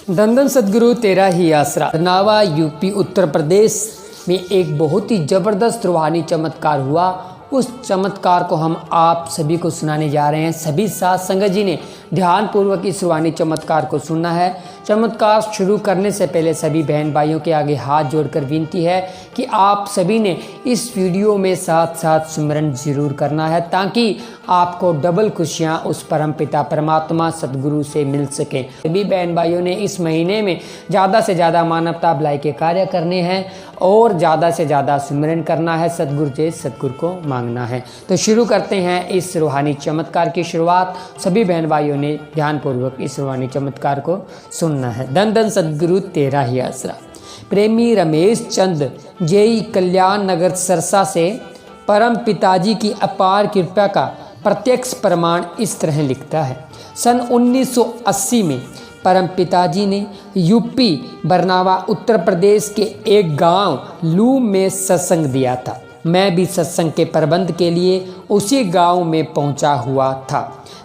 धन धन सदगुरु तेरा ही आसरा। नावा यूपी उत्तर प्रदेश में एक बहुत ही ज़बरदस्त रूहानी चमत्कार हुआ। उस चमत्कार को हम आप सभी को सुनाने जा रहे हैं। सभी साथ संगत जी ने ध्यानपूर्वक इस रूहानी चमत्कार को सुनना है। चमत्कार शुरू करने से पहले सभी बहन भाइयों के आगे हाथ जोड़कर विनती है कि आप सभी ने इस वीडियो में साथ साथ सुमिरन जरूर करना है, ताकि आपको डबल खुशियाँ उस परम पिता परमात्मा सदगुरु से मिल सके। सभी बहन भाइयों ने इस महीने में ज़्यादा से ज़्यादा मानवता भलाई के कार्य करने हैं और ज़्यादा से ज़्यादा सुमिरन करना है, सदगुरु से सदगुरु को मांगना है। तो शुरू करते हैं इस रूहानी चमत्कार की शुरुआत। सभी बहन भाइयों ने ध्यानपूर्वक इस रूहानी चमत्कार को सुनना है। धन धन सदगुरु तेरा ही आसरा। प्रेमी रमेश चंद जेई कल्याण नगर सरसा से परम पिताजी की अपार कृपा का प्रत्यक्ष प्रमाण इस तरह लिखता है। सन 1980 में परम पिताजी ने यूपी बरनावा उत्तर प्रदेश के एक गांव लू में सत्संग दिया था। मैं भी सत्संग के प्रबंध के लिए उसी गांव में पहुंचा हुआ था।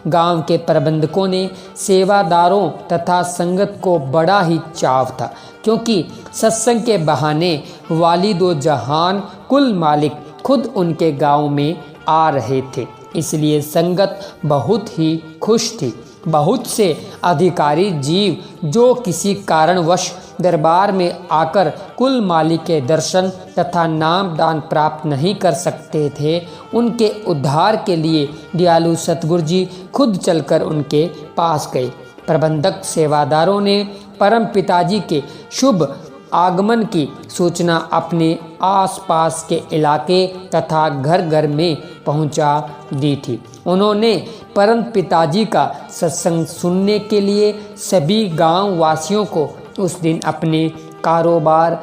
गांव के प्रबंधकों ने सेवादारों तथा संगत को बड़ा ही चाव था, क्योंकि सत्संग के बहाने वालिदो जहान कुल मालिक खुद उनके गांव में आ रहे थे। इसलिए संगत बहुत ही खुश थी। बहुत से अधिकारी जीव जो किसी कारणवश दरबार में आकर कुल मालिक के दर्शन तथा नाम दान प्राप्त नहीं कर सकते थे, उनके उद्धार के लिए दयालु सतगुरु जी खुद चलकर उनके पास गए। प्रबंधक सेवादारों ने परम पिताजी के शुभ आगमन की सूचना अपने आसपास के इलाके तथा घर घर में पहुंचा दी थी। उन्होंने परम पिताजी का सत्संग सुनने के लिए सभी गांव वासियों को उस दिन अपने कारोबार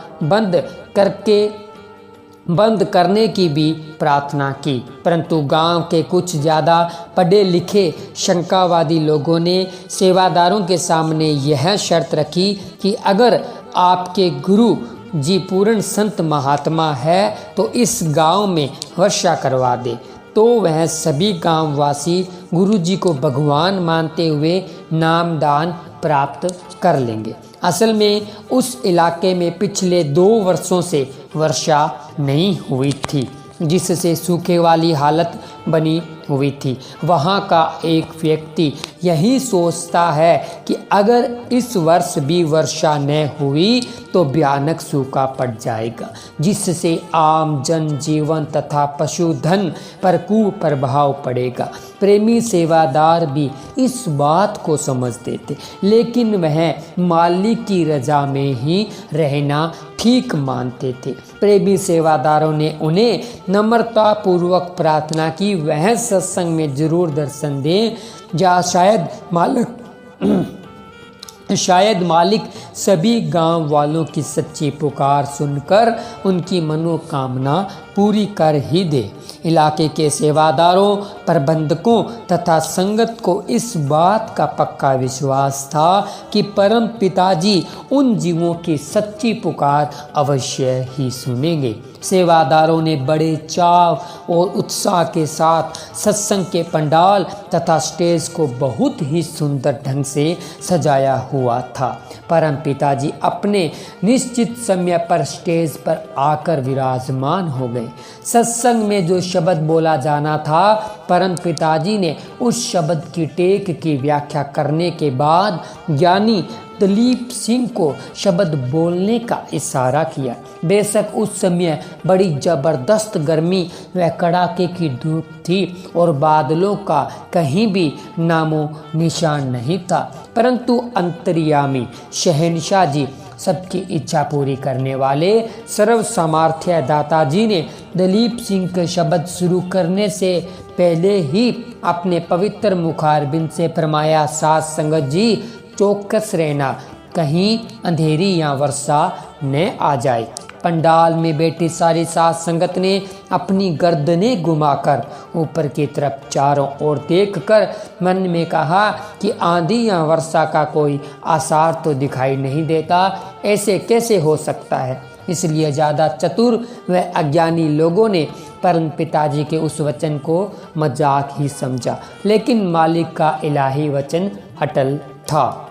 बंद करने की भी प्रार्थना की, परंतु गांव के कुछ ज़्यादा पढ़े लिखे शंकावादी लोगों ने सेवादारों के सामने यह शर्त रखी कि अगर आपके गुरु जी पूर्ण संत महात्मा है तो इस गांव में वर्षा करवा दे। तो वह सभी गांववासी गुरु जी को भगवान मानते हुए नाम दान प्राप्त कर लेंगे। असल में उस इलाके में पिछले 2 वर्षों से वर्षा नहीं हुई थी, जिससे सूखे वाली हालत बनी हुई थी। वहाँ का एक व्यक्ति यही सोचता है कि अगर इस वर्ष भी वर्षा न हुई तो भयानक सूखा पड़ जाएगा, जिससे आम जनजीवन तथा पशुधन पर कुप्रभाव पड़ेगा। प्रेमी सेवादार भी इस बात को समझते थे, लेकिन वह मालिक की रजा में ही रहना ठीक मानते थे। प्रेमी सेवादारों ने उन्हें नम्रतापूर्वक प्रार्थना की वह सत्संग में जरूर दर्शन दें, या शायद मालिक सभी गांव वालों की सच्ची पुकार सुनकर उनकी मनोकामना पूरी कर ही दे। इलाके के सेवादारों, प्रबंधकों तथा संगत को इस बात का पक्का विश्वास था कि परम पिताजी उन जीवों की सच्ची पुकार अवश्य ही सुनेंगे। सेवादारों ने बड़े चाव और उत्साह के साथ सत्संग के पंडाल तथा स्टेज को बहुत ही सुंदर ढंग से सजाया हुआ था। परम पिताजी अपने निश्चित समय पर स्टेज पर आकर विराजमान हो गए। सत्संग में जो शब्द बोला जाना था, परम पिताजी ने उस शब्द की टेक की व्याख्या करने के बाद ज्ञानी दलीप सिंह को शब्द बोलने का इशारा किया। बेशक उस समय बड़ी ज़बरदस्त गर्मी व कड़ाके की धूप थी और बादलों का कहीं भी नामो निशान नहीं था, परंतु अंतर्यामी शहनशाह जी, सबकी इच्छा पूरी करने वाले सर्व सामर्थ्य दाता जी ने दलीप सिंह के शब्द शुरू करने से पहले ही अपने पवित्र मुखारबिंद से फरमाया, साथ संगत जी चौकस रहना, कहीं अंधेरी या वर्षा न आ जाए। पंडाल में बैठी सारी साथ संगत ने अपनी गर्दनें घुमाकर ऊपर की तरफ चारों ओर देखकर मन में कहा कि आंधी या वर्षा का कोई आसार तो दिखाई नहीं देता, ऐसे कैसे हो सकता है। इसलिए ज़्यादा चतुर व अज्ञानी लोगों ने परम पिताजी के उस वचन को मजाक ही समझा, लेकिन मालिक का इलाही वचन अटल था।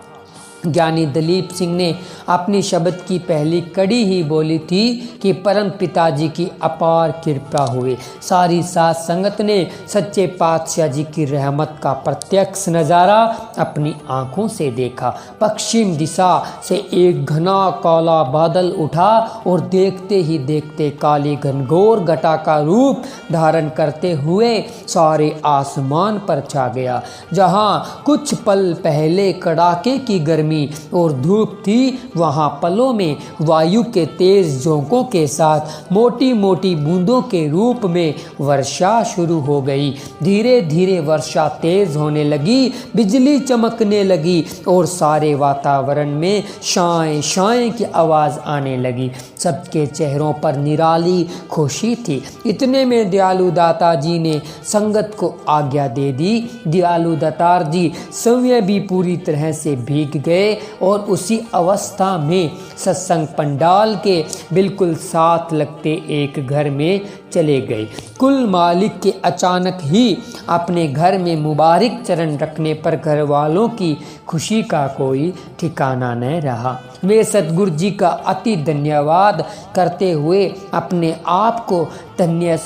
ज्ञानी दलीप सिंह ने अपनी शब्द की पहली कड़ी ही बोली थी कि परम पिताजी की अपार कृपा हुई। सारी साध संगत ने सच्चे पातशाह जी की रहमत का प्रत्यक्ष नज़ारा अपनी आंखों से देखा। पश्चिम दिशा से एक घना काला बादल उठा और देखते ही देखते काली घनघोर घटा का रूप धारण करते हुए सारे आसमान पर छा गया। जहाँ कुछ पल पहले कड़ाके की गर्मी और धूप थी, वहां पलों में वायु के तेज झोंकों के साथ मोटी मोटी बूंदों के रूप में वर्षा शुरू हो गई। धीरे धीरे वर्षा तेज होने लगी, बिजली चमकने लगी और सारे वातावरण में शाएं शाएं की आवाज आने लगी। सबके चेहरों पर निराली खुशी थी। इतने में दयालु दाता जी ने संगत को आज्ञा दे दी। दयालु दातार जी स्वयं भी पूरी तरह से भीग गए और उसी अवस्था में सत्संग पंडाल के बिल्कुल साथ लगते एक घर में चले गए। कुल मालिक के अचानक ही अपने घर में मुबारक चरण रखने पर घर वालों की खुशी का कोई ठिकाना न रहा। वे सतगुरु जी का अति धन्यवाद करते हुए अपने आप को धन्य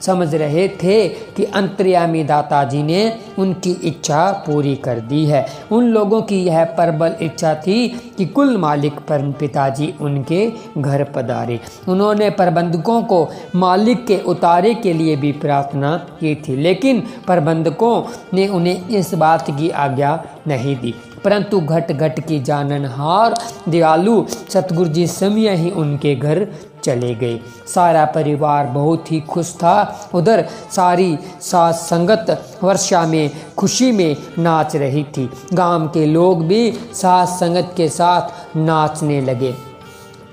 समझ रहे थे कि अंतर्यामी दाता जी ने उनकी इच्छा पूरी कर दी है। उन लोगों की यह प्रबल इच्छा थी कि कुल मालिक परम पिताजी उनके घर पधारे। उन्होंने प्रबंधकों को मालिक के उतारे के लिए भी प्रार्थना की थी, लेकिन प्रबंधकों ने उन्हें इस बात की आज्ञा नहीं दी। परंतु घट घट की जाननहार दयालु सतगुरु जी समय ही उनके घर चले गए। सारा परिवार बहुत ही खुश था। उधर सारी साथ संगत वर्षा में खुशी में नाच रही थी। गांव के लोग भी साथ संगत के साथ नाचने लगे।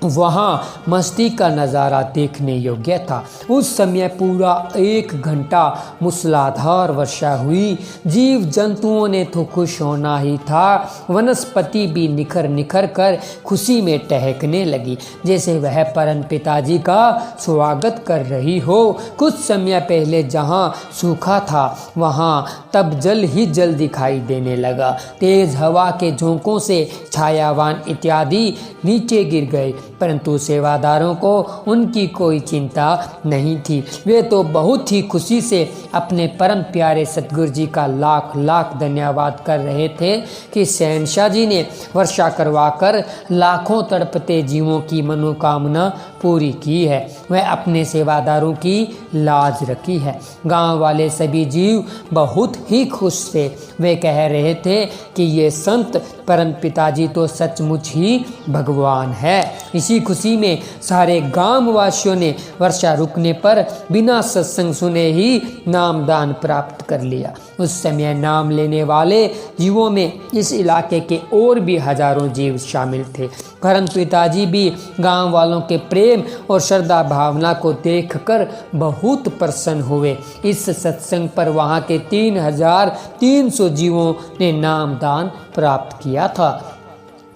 वहाँ मस्ती का नज़ारा देखने योग्य था। उस समय पूरा 1 घंटा मूसलाधार वर्षा हुई। जीव जंतुओं ने तो खुश होना ही था। वनस्पति भी निखर निखर कर खुशी में टहकने लगी, जैसे वह परम पिताजी का स्वागत कर रही हो। कुछ समय पहले जहाँ सूखा था वहाँ तब जल ही जल दिखाई देने लगा। तेज हवा के झोंकों से छायावान इत्यादि नीचे गिर गए, परंतु सेवादारों को उनकी कोई चिंता नहीं थी। वे तो बहुत ही खुशी से अपने परम प्यारे सतगुरु जी का लाख लाख धन्यवाद कर रहे थे कि शहंशाह जी ने वर्षा करवाकर लाखों तड़पते जीवों की मनोकामना पूरी की है। वह अपने सेवादारों की लाज रखी है। गांव वाले सभी जीव बहुत ही खुश थे। वे कह रहे थे कि ये संत परम पिताजी तो सचमुच ही भगवान है। इसी खुशी में सारे गांव वासियों ने वर्षा रुकने पर बिना सत्संग सुने ही नामदान प्राप्त कर लिया। उस समय नाम लेने वाले जीवों में इस इलाके के और भी हजारों जीव शामिल थे। परम पिताजी भी गांव वालों के प्रेम और श्रद्धा भावना को देखकर बहुत प्रसन्न हुए। इस सत्संग पर वहां के 3300 जीवों ने नामदान प्राप्त किया था।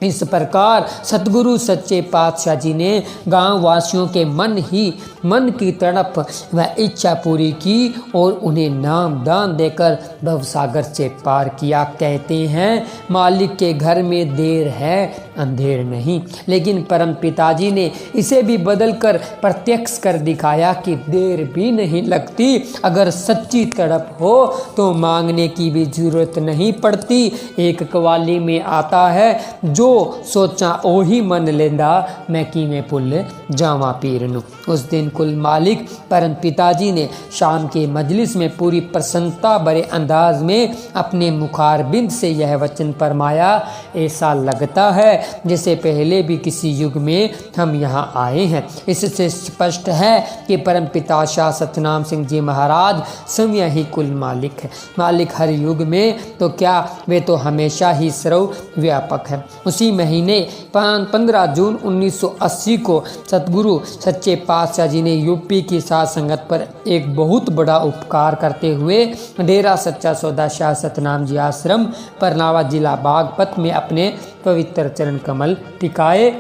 इस प्रकार सतगुरु सच्चे पातशाह जी ने गांव वासियों के मन की तड़प व इच्छा पूरी की और उन्हें नाम दान देकर भवसागर से पार किया। कहते हैं मालिक के घर में देर है अंधेर नहीं, लेकिन परम पिताजी ने इसे भी बदल कर प्रत्यक्ष कर दिखाया कि देर भी नहीं लगती। अगर सच्ची तड़प हो तो मांगने की भी जरूरत नहीं पड़ती। एक कवाली में आता है, जो सोचा ओही मन लेंदा मैं कीवें पुल जावा पीर नू। उस दिन कुल मालिक परम पिताजी ने शाम के मजलिस में पूरी प्रसन्नता भरे अंदाज में अपने मुखारबिंद से यह वचन फरमाया, ऐसा लगता है जैसे पहले भी किसी युग में हम यहाँ आए हैं। इससे स्पष्ट है कि परम पिता शाह सतनाम सिंह जी महाराज स्वयं ही कुल मालिक है। मालिक हर युग में तो क्या, वे तो हमेशा ही सर्व व्यापक है। उसी महीने 15 जून 1980 को सतगुरु सच्चे पातशाह जी ने यूपी की साध संगत पर एक बहुत बड़ा उपकार करते हुए डेरा सच्चा सौदा शाह सतनाम जी आश्रम परनावा जिला बागपत में अपने पवित्र चरण कमल टिकाए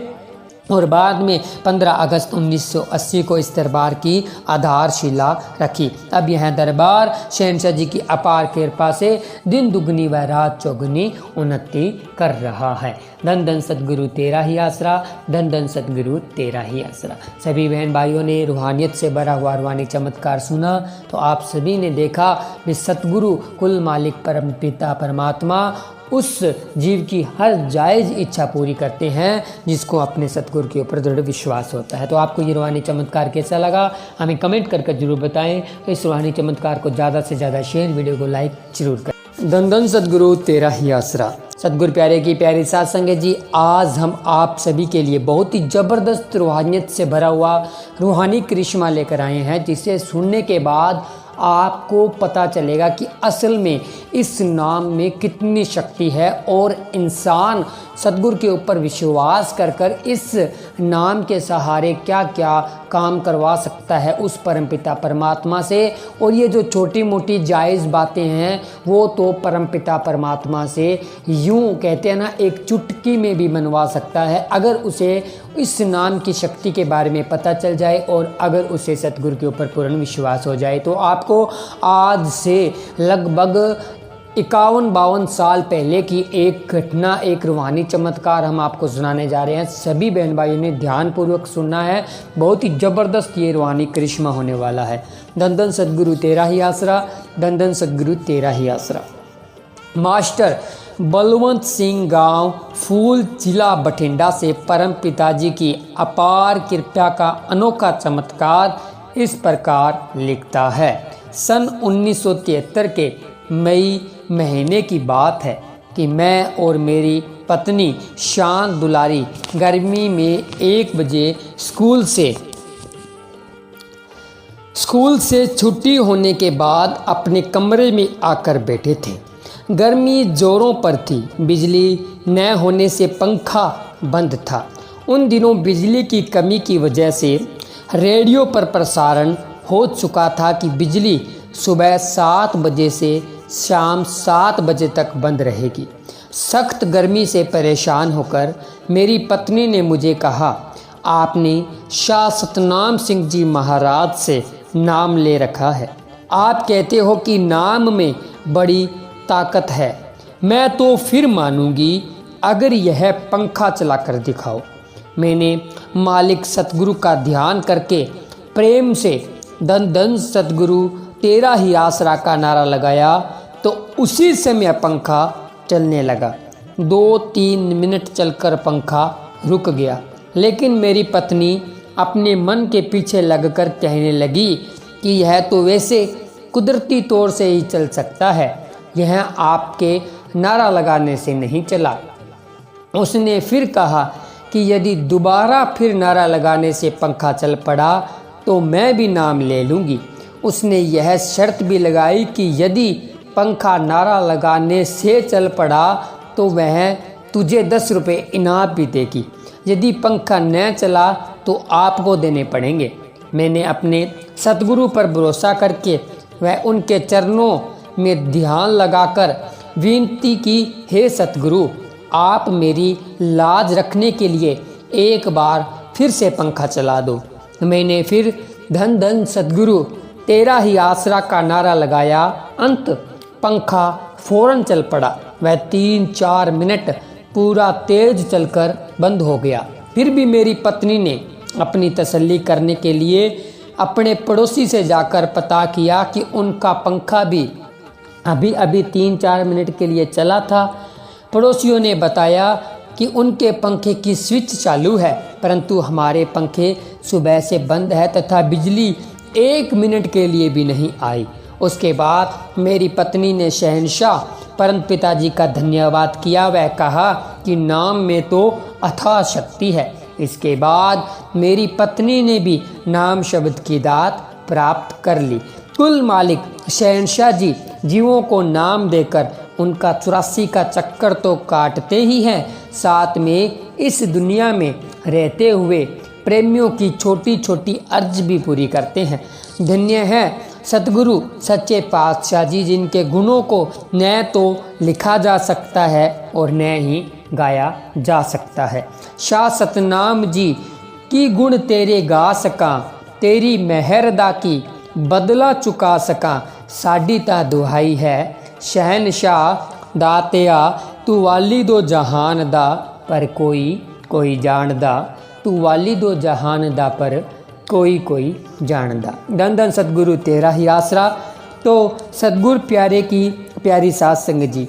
और बाद में 15 अगस्त 1980 को इस दरबार की आधारशिला रखी। अब यह दरबार शहनशाह जी की अपार कृपा से दिन दुगनी व रात चौगुनी उन्नति कर रहा है। धन धन सतगुरु तेरा ही आसरा, धन धन सतगुरु तेरा ही आसरा। सभी बहन भाइयों ने रूहानियत से भरा हुआ रूहानी चमत्कार सुना तो आप सभी ने देखा कि सतगुरु कुल मालिक परम पिता परमात्मा उस जीव की हर जायज़ इच्छा पूरी करते हैं जिसको अपने सतगुरु के ऊपर दृढ़ विश्वास होता है। तो आपको ये रूहानी चमत्कार कैसा लगा हमें कमेंट करके जरूर बताएं। तो इस रूहानी चमत्कार को ज़्यादा से ज़्यादा शेयर, वीडियो को लाइक जरूर करें। धन धन सतगुरु तेरा ही आसरा। सतगुरु प्यारे की प्यारी साथ संगत जी, आज हम आप सभी के लिए बहुत ही ज़बरदस्त रूहानियत से भरा हुआ रूहानी करिश्मा लेकर आए हैं, जिसे सुनने के बाद आपको पता चलेगा कि असल में इस नाम में कितनी शक्ति है और इंसान सतगुरु के ऊपर विश्वास कर कर इस नाम के सहारे क्या क्या काम करवा सकता है उस परमपिता परमात्मा से। और ये जो छोटी मोटी जायज़ बातें हैं वो तो परमपिता परमात्मा से यूं कहते हैं ना, एक चुटकी में भी मनवा सकता है अगर उसे इस नाम की शक्ति के बारे में पता चल जाए और अगर उसे सतगुरु के ऊपर पूर्ण विश्वास हो जाए। तो आपको आज से लगभग 51-52 साल पहले की एक घटना, एक रूहानी चमत्कार हम आपको सुनाने जा रहे हैं। सभी बहन भाइयों ने ध्यानपूर्वक सुनना है, बहुत ही ज़बरदस्त ये रूहानी करिश्मा होने वाला है। धन धन सतगुरु तेरा ही आसरा, धन धन सतगुरु तेरा ही आसरा। मास्टर बलवंत सिंह गांव फूल जिला बठिंडा से परम पिताजी की अपार कृपा का अनोखा चमत्कार इस प्रकार लिखता है। सन 1973 के मई महीने की बात है कि मैं और मेरी पत्नी शान दुलारी गर्मी में 1 बजे स्कूल से छुट्टी होने के बाद अपने कमरे में आकर बैठे थे। गर्मी जोरों पर थी, बिजली न होने से पंखा बंद था। उन दिनों बिजली की कमी की वजह से रेडियो पर प्रसारण हो चुका था कि बिजली सुबह 7 बजे से शाम 7 बजे तक बंद रहेगी। सख्त गर्मी से परेशान होकर मेरी पत्नी ने मुझे कहा, आपने शाह सतनाम सिंह जी महाराज से नाम ले रखा है, आप कहते हो कि नाम में बड़ी ताकत है, मैं तो फिर मानूंगी अगर यह पंखा चला कर दिखाओ। मैंने मालिक सतगुरु का ध्यान करके प्रेम से धन धन सतगुरु तेरा ही आसरा का नारा लगाया तो उसी समय पंखा चलने लगा। 2-3 मिनट चलकर पंखा रुक गया, लेकिन मेरी पत्नी अपने मन के पीछे लगकर कहने लगी कि यह तो वैसे कुदरती तौर से ही चल सकता है, यह आपके नारा लगाने से नहीं चला। उसने फिर कहा कि यदि दोबारा फिर नारा लगाने से पंखा चल पड़ा तो मैं भी नाम ले लूँगी। उसने यह शर्त भी लगाई कि यदि पंखा नारा लगाने से चल पड़ा तो वह तुझे 10 रुपये इनाम भी देगी, यदि पंखा न चला तो आपको देने पड़ेंगे। मैंने अपने सतगुरु पर भरोसा करके वह उनके चरणों में ध्यान लगाकर विनती की, हे सतगुरु आप मेरी लाज रखने के लिए एक बार फिर से पंखा चला दो। मैंने फिर धन धन सतगुरु तेरा ही आसरा का नारा लगाया। अंत पंखा फौरन चल पड़ा। वह 3-4 मिनट पूरा तेज चलकर बंद हो गया। फिर भी मेरी पत्नी ने अपनी तसल्ली करने के लिए अपने पड़ोसी से जाकर पता किया कि उनका पंखा भी अभी अभी 3-4 मिनट के लिए चला था। पड़ोसियों ने बताया कि उनके पंखे की स्विच चालू है, परंतु हमारे पंखे सुबह से बंद है तथा बिजली 1 मिनट के लिए भी नहीं आई। उसके बाद मेरी पत्नी ने शहंशाह परम पिताजी का धन्यवाद किया। वह कहा कि नाम में तो अथाह शक्ति है। इसके बाद मेरी पत्नी ने भी नाम शब्द की दात प्राप्त कर ली। कुल मालिक शहंशाह जी जीवों को नाम देकर उनका 84 का चक्कर तो काटते ही हैं, साथ में इस दुनिया में रहते हुए प्रेमियों की छोटी छोटी अर्ज भी पूरी करते हैं। धन्य है सतगुरु सच्चे पातशाह जी, जिनके गुणों को न तो लिखा जा सकता है और न ही गाया जा सकता है। शाह सतनाम जी की गुण तेरे गा सका, तेरी मेहर दा की बदला चुका सका, साडी ता दुहाई है शहनशाह दातिया, तू वाली दो जहान दा पर कोई कोई जानदा, तू वाली दो जहान दा पर कोई कोई जानदा। धन धन सतगुरु तेरा ही आसरा। तो सतगुरु प्यारे की प्यारी साध संगत जी,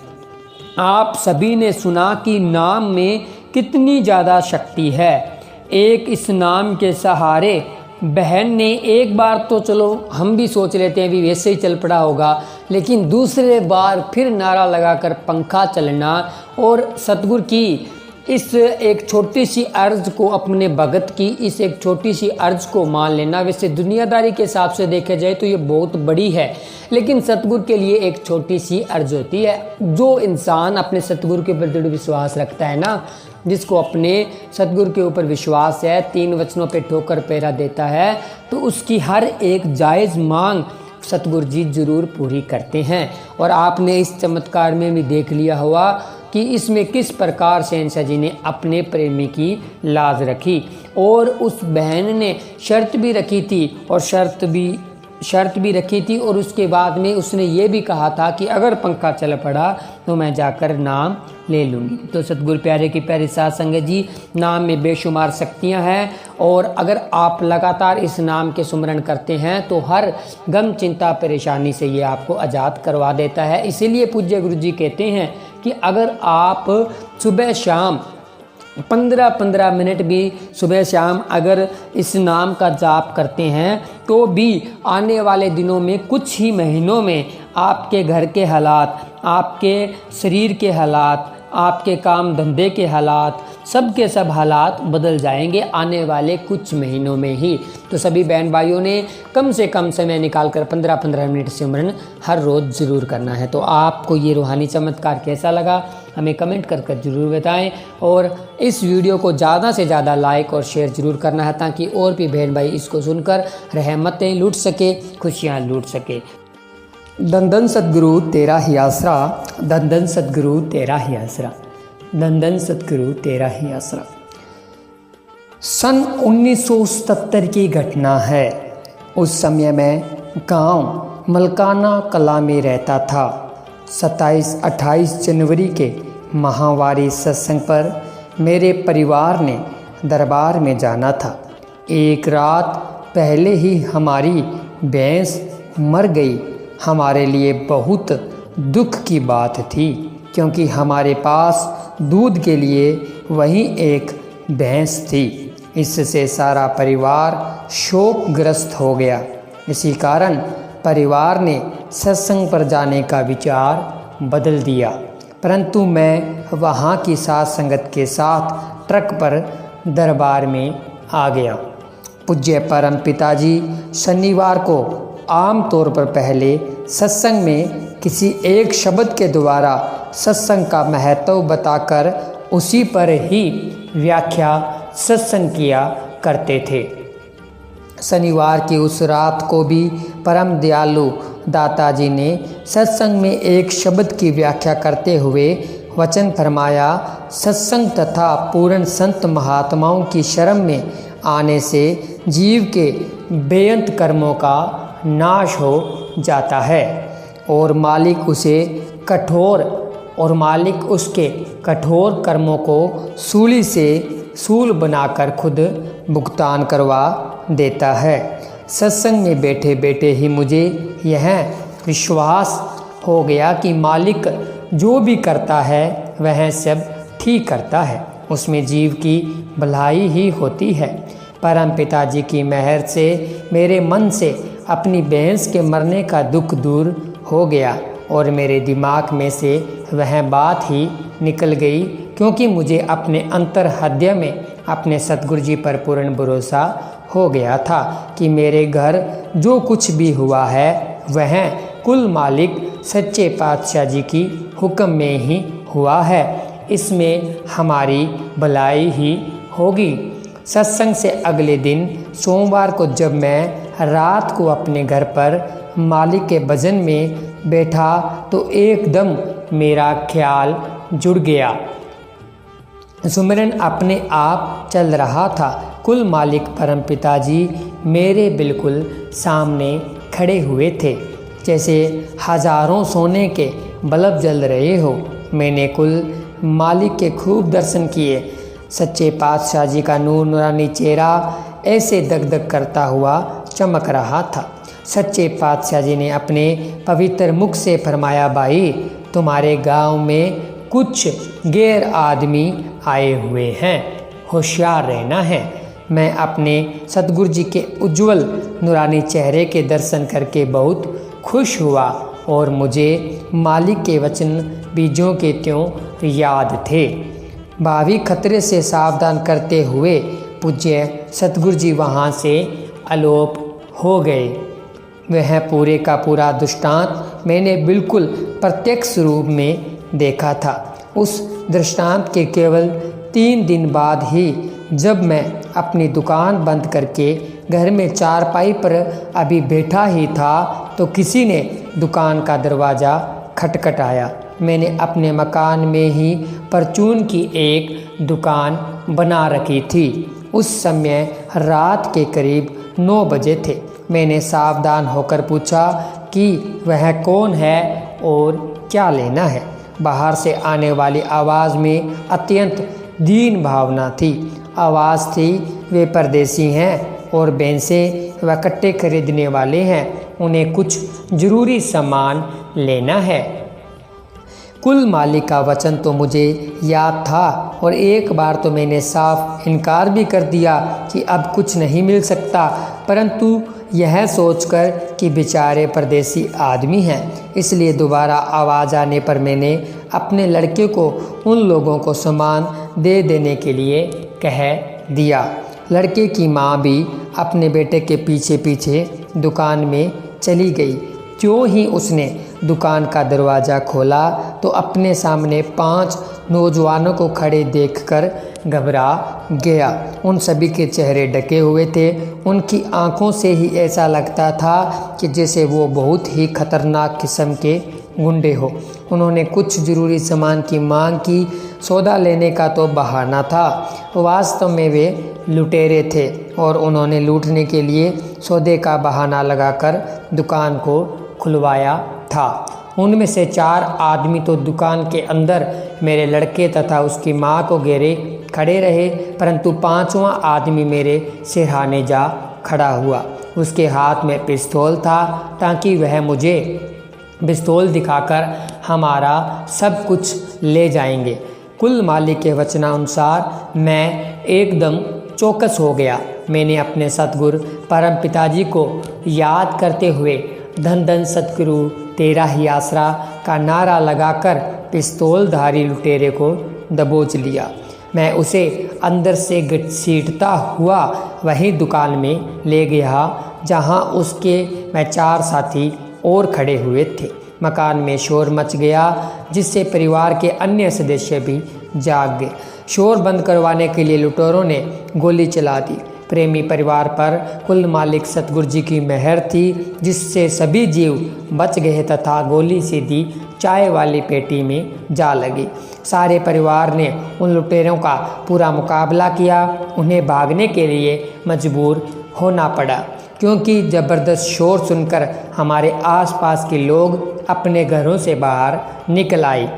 आप सभी ने सुना कि नाम में कितनी ज़्यादा शक्ति है। एक इस नाम के सहारे बहन ने एक बार तो चलो हम भी सोच लेते हैं भी वैसे ही चल पड़ा होगा, लेकिन दूसरे बार फिर नारा लगाकर पंखा चलना और सतगुरु की इस एक छोटी सी अर्ज को, अपने भगत की इस एक छोटी सी अर्ज को मान लेना, वैसे दुनियादारी के हिसाब से देखा जाए तो ये बहुत बड़ी है, लेकिन सतगुरु के लिए एक छोटी सी अर्ज होती है। जो इंसान अपने सतगुरु के ऊपर दृढ़ विश्वास रखता है ना, जिसको अपने सतगुरु के ऊपर विश्वास है, 3 वचनों पे ठोकर पैरा देता है, तो उसकी हर एक जायज़ मांग सतगुरु जी जरूर पूरी करते हैं। और आपने इस चमत्कार में भी देख लिया होगा कि इसमें किस प्रकार शहंशाह जी ने अपने प्रेमी की लाज रखी, और उस बहन ने शर्त भी रखी थी और उसके बाद में उसने ये भी कहा था कि अगर पंखा चल पड़ा तो मैं जाकर नाम ले लूँगी। तो सतगुरु प्यारे की प्यारी साध संगत जी, नाम में बेशुमार शक्तियाँ हैं, और अगर आप लगातार इस नाम के सुमरण करते हैं तो हर गम चिंता परेशानी से ये आपको आज़ाद करवा देता है। इसीलिए पूज्य गुरु जी कहते हैं कि अगर आप सुबह शाम 15-15 मिनट भी सुबह शाम अगर इस नाम का जाप करते हैं तो भी आने वाले दिनों में, कुछ ही महीनों में आपके घर के हालात, आपके शरीर के हालात, आपके काम धंधे के हालात, सब के सब हालात बदल जाएंगे आने वाले कुछ महीनों में ही। तो सभी बहन भाइयों ने कम से कम समय निकालकर 15-15 मिनट सिमरन हर रोज़ ज़रूर करना है। तो आपको ये रूहानी चमत्कार कैसा लगा हमें कमेंट कर ज़रूर बताएं, और इस वीडियो को ज़्यादा से ज़्यादा लाइक और शेयर ज़रूर करना है, ताकि और भी बहन भाई इसको सुनकर रहमतें लूट सके, खुशियाँ लूट सके। धन धन सतगुरु तेरा ही आसरा, धन धन सतगुरु तेरा ही आसरा, धन धन सतगुरु तेरा ही आसरा। सन 1977 की घटना है। उस समय मैं गांव मलकाना कला में रहता था। 27-28 जनवरी के माहवारी सत्संग पर मेरे परिवार ने दरबार में जाना था। एक रात पहले ही हमारी भैंस मर गई। हमारे लिए बहुत दुख की बात थी, क्योंकि हमारे पास दूध के लिए वही एक भैंस थी। इससे सारा परिवार शोकग्रस्त हो गया। इसी कारण परिवार ने सत्संग पर जाने का विचार बदल दिया, परंतु मैं वहाँ की साथ संगत के साथ ट्रक पर दरबार में आ गया। पूज्य परम पिताजी शनिवार को आम तौर पर पहले सत्संग में किसी एक शब्द के द्वारा सत्संग का महत्व बताकर उसी पर ही व्याख्या सत्संग किया करते थे। शनिवार की उस रात को भी परम दयालु दाताजी ने सत्संग में एक शब्द की व्याख्या करते हुए वचन फरमाया, सत्संग तथा पूर्ण संत महात्माओं की शरण में आने से जीव के बेअंत कर्मों का नाश हो जाता है और मालिक उसके कठोर कर्मों को सूली से सूल बनाकर खुद भुगतान करवा देता है। सत्संग में बैठे बैठे ही मुझे यह विश्वास हो गया कि मालिक जो भी करता है वह सब ठीक करता है, उसमें जीव की भलाई ही होती है। परम पिताजी की मेहर से मेरे मन से अपनी भैंस के मरने का दुख दूर हो गया और मेरे दिमाग में से वह बात ही निकल गई, क्योंकि मुझे अपने अंतर हृदय में अपने सतगुरु जी पर पूर्ण भरोसा हो गया था कि मेरे घर जो कुछ भी हुआ है वह कुल मालिक सच्चे पातशाह जी की हुक्म में ही हुआ है, इसमें हमारी भलाई ही होगी। सत्संग से अगले दिन सोमवार को जब मैं रात को अपने घर पर मालिक के भजन में बैठा तो एकदम मेरा ख्याल जुड़ गया। सुमिरन अपने आप चल रहा था। कुल मालिक परमपिता जी मेरे बिल्कुल सामने खड़े हुए थे, जैसे हजारों सोने के बल्ब जल रहे हो। मैंने कुल मालिक के खूब दर्शन किए। सच्चे पातशाह जी का नूरानी चेहरा ऐसे दगदग करता हुआ चमक रहा था। सच्चे पातशाह जी ने अपने पवित्र मुख से फरमाया, भाई तुम्हारे गांव में कुछ गैर आदमी आए हुए हैं, होशियार रहना है। मैं अपने सतगुरु जी के उज्जवल नूरानी चेहरे के दर्शन करके बहुत खुश हुआ और मुझे मालिक के वचन बीजों के त्यों याद थे। भावी खतरे से सावधान करते हुए पूज्य सतगुरु जी वहाँ से अलोप हो गए। वह पूरे का पूरा दृष्टांत मैंने बिल्कुल प्रत्यक्ष रूप में देखा था। उस दृष्टांत के केवल 3 दिन बाद ही जब मैं अपनी दुकान बंद करके घर में चारपाई पर अभी बैठा ही था तो किसी ने दुकान का दरवाज़ा खटखटाया। मैंने अपने मकान में ही परचून की एक दुकान बना रखी थी। उस समय रात के करीब 9 बजे थे। मैंने सावधान होकर पूछा कि वह कौन है और क्या लेना है। बाहर से आने वाली आवाज़ में अत्यंत दीन भावना थी। आवाज़ थी, वे परदेसी हैं और भैंसे व कट्टे खरीदने वाले हैं, उन्हें कुछ ज़रूरी सामान लेना है। कुल मालिक का वचन तो मुझे याद था और एक बार तो मैंने साफ इनकार भी कर दिया कि अब कुछ नहीं मिल सकता, परंतु यह सोचकर कि बेचारे परदेसी आदमी हैं, इसलिए दोबारा आवाज़ आने पर मैंने अपने लड़के को उन लोगों को सामान दे देने के लिए कह दिया। लड़के की माँ भी अपने बेटे के पीछे पीछे दुकान में चली गई। क्यों ही उसने दुकान का दरवाज़ा खोला तो अपने सामने 5 नौजवानों को खड़े देखकर घबरा गया। उन सभी के चेहरे ढके हुए थे। उनकी आंखों से ही ऐसा लगता था कि जैसे वो बहुत ही खतरनाक किस्म के गुंडे हो। उन्होंने कुछ ज़रूरी सामान की मांग की। सौदा लेने का तो बहाना था, वास्तव में वे लुटेरे थे और उन्होंने लूटने के लिए सौदे का बहाना लगाकर दुकान को खुलवाया था। उनमें से 4 आदमी तो दुकान के अंदर मेरे लड़के तथा उसकी माँ को घेरे खड़े रहे, परंतु 5वां आदमी मेरे सिरहाने जा खड़ा हुआ। उसके हाथ में पिस्तौल था ताकि वह मुझे पिस्तौल दिखाकर हमारा सब कुछ ले जाएंगे। कुल मालिक के वचनानुसार मैं एकदम चौकस हो गया। मैंने अपने सतगुरु परम पिताजी को याद करते हुए धन धन सतगुरु तेरा ही आसरा का नारा लगाकर पिस्तौलधारी लुटेरे को दबोच लिया। मैं उसे अंदर से घसीटता हुआ वही दुकान में ले गया जहां उसके मैं 4 साथी और खड़े हुए थे। मकान में शोर मच गया जिससे परिवार के अन्य सदस्य भी जाग गए। शोर बंद करवाने के लिए लुटेरों ने गोली चला दी। प्रेमी परिवार पर कुल मालिक सतगुरु जी की मेहर थी जिससे सभी जीव बच गए तथा गोली सीधी चाय वाली पेटी में जा लगी। सारे परिवार ने उन लुटेरों का पूरा मुकाबला किया। उन्हें भागने के लिए मजबूर होना पड़ा क्योंकि ज़बरदस्त शोर सुनकर हमारे आसपास के लोग अपने घरों से बाहर निकल आए।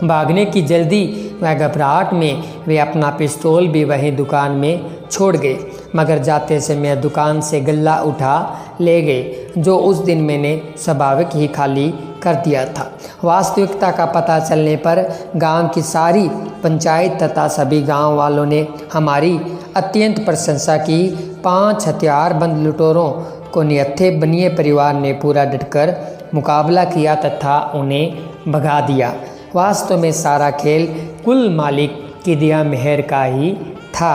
भागने की जल्दी व घबराहट में वे अपना पिस्तौल भी वहीं दुकान में छोड़ गए, मगर जाते समय दुकान से गल्ला उठा ले गए जो उस दिन मैंने स्वाभाविक ही खाली कर दिया था। वास्तविकता का पता चलने पर गांव की सारी पंचायत तथा सभी गांव वालों ने हमारी अत्यंत प्रशंसा की। 5 हथियारबंद लुटेरों को निहत्थे बनिए परिवार ने पूरा डटकर मुकाबला किया तथा उन्हें भगा दिया। वास्तव में सारा खेल कुल मालिक की दया मेहर का ही था।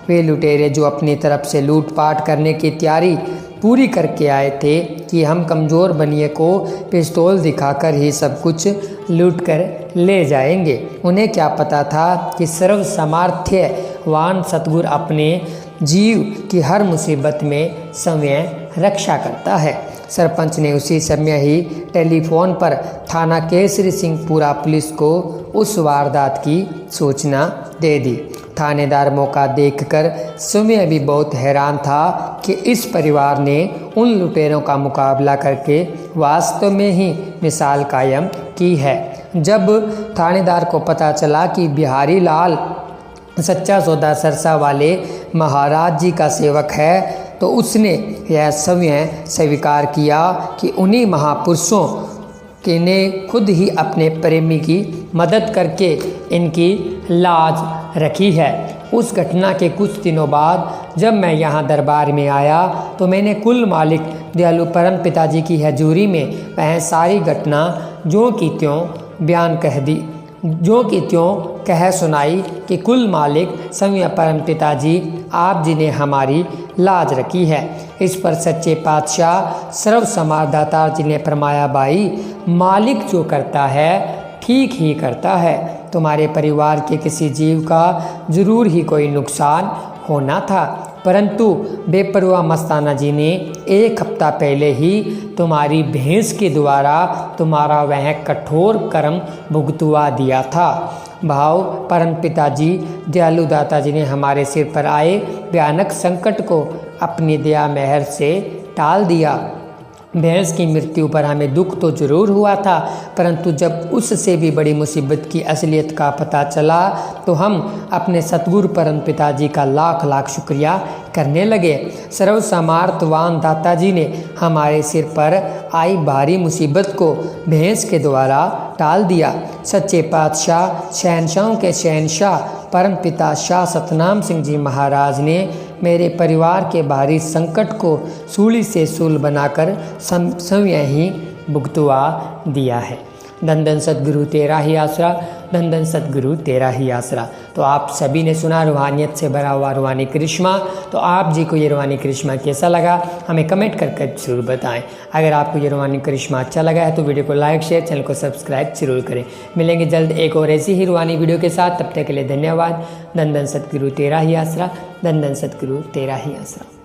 वे लुटेरे जो अपनी तरफ से लूटपाट करने की तैयारी पूरी करके आए थे कि हम कमज़ोर बनिए को पिस्तौल दिखाकर ही सब कुछ लूट कर ले जाएंगे। उन्हें क्या पता था कि सर्व सामर्थ्यवान सतगुरु अपने जीव की हर मुसीबत में स्वयं रक्षा करता है। सरपंच ने उसी समय ही टेलीफोन पर थाना केसरी सिंहपुरा पुलिस को उस वारदात की सूचना दे दी। थानेदार मौका देखकर स्वयं भी बहुत हैरान था कि इस परिवार ने उन लुटेरों का मुकाबला करके वास्तव में ही मिसाल कायम की है। जब थानेदार को पता चला कि बिहारी लाल सच्चा सौदा सरसा वाले महाराज जी का सेवक है, तो उसने यह स्वयं स्वीकार किया कि उन्हीं महापुरुषों के ने खुद ही अपने प्रेमी की मदद करके इनकी लाज रखी है। उस घटना के कुछ दिनों बाद जब मैं यहाँ दरबार में आया तो मैंने कुल मालिक दयालु परम पिताजी की हजूरी में वह सारी घटना जो की त्यों बयान कह सुनाई कि कुल मालिक स्वयं परम पिताजी आप जी ने हमारी लाज रखी है। इस पर सच्चे पातशाह सर्व समादाता जी ने फरमाया, भाई मालिक जो करता है ठीक ही करता है। तुम्हारे परिवार के किसी जीव का जरूर ही कोई नुकसान होना था, परंतु बेपरवाह मस्ताना जी ने एक हफ्ता पहले ही तुम्हारी भैंस के द्वारा तुम्हारा वह कठोर कर्म भुगतवा दिया था। भाव परम पिताजी दयालु दाता जी ने हमारे सिर पर आए भयानक संकट को अपनी दया मेहर से टाल दिया। भैंस की मृत्यु पर हमें दुख तो जरूर हुआ था, परंतु जब उससे भी बड़ी मुसीबत की असलियत का पता चला तो हम अपने सतगुरु परम पिताजी का लाख लाख शुक्रिया करने लगे। सर्व समार्थवान दाता जी ने हमारे सिर पर आई भारी मुसीबत को भैंस के द्वारा टाल दिया। सच्चे पातशाह शहनशाहों के शहनशाह परम पिता शाह सतनाम सिंह जी महाराज ने मेरे परिवार के भारी संकट को सूली से सूल बनाकर स्वयं ही भुगतवा दिया है। धन धन सतगुरु तेरा ही आसरा, धन धन सतगुरु तेरा ही आसरा। तो आप सभी ने सुना रूहानियत से भरा हुआ रूहानी करिश्मा। तो आप जी को ये रूहानी करिश्मा कैसा लगा हमें कमेंट कर जरूर बताएं। अगर आपको ये रूहानी करिश्मा अच्छा लगा है तो वीडियो को लाइक शेयर चैनल को सब्सक्राइब जरूर करें। मिलेंगे जल्द एक और ऐसी ही रूहानी वीडियो के साथ, तब तक के लिए धन्यवाद। धन धन सतगुरु तेरा ही आसरा, धन धन सतगुरु तेरा ही आसरा।